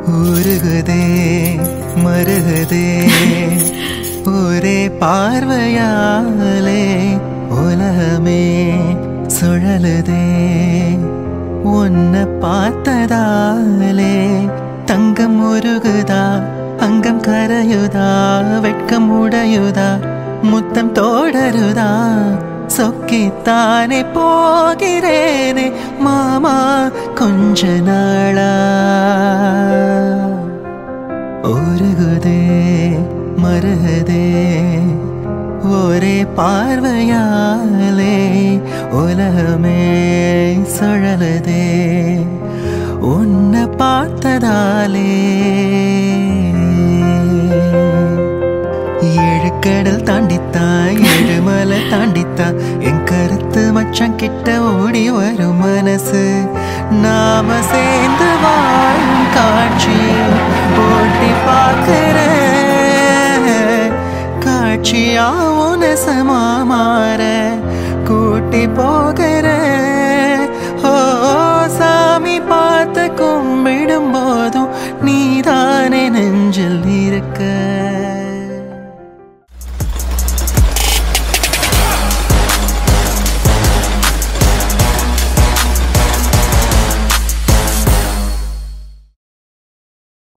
உருகுதே மருகுதே ஒரே பார்வையாலே உலகமே சுழலுதே உன்னை பார்த்ததாலே தங்கம் உருகுதா அங்கம் கரையுதா வெட்கம் உடையுதா முத்தம் தோடருதா சொக்கித்தானே போகிறேனே மாமா கொஞ்ச நாளா உருகுதே மருகுதே ஒரே பார்வையாலே உலகமே சுழலுதே உன்னை பார்த்ததாலே ஏழு கடல் தாண்டித்தா ஏழுமலை தாண்டித்தா என் கருத்து மச்சான் கிட்ட ஓடி வரும் மனசு நாம சேர்ந்து வாழும் காட்சி போட்டி பார்க்கிறேன் காட்சியா உனசமா மாற கூட்டி போகிறேன் ஓ சாமி பார்த்து கும்பிடும் போதும் நீதானே நெஞ்சில் இருக்க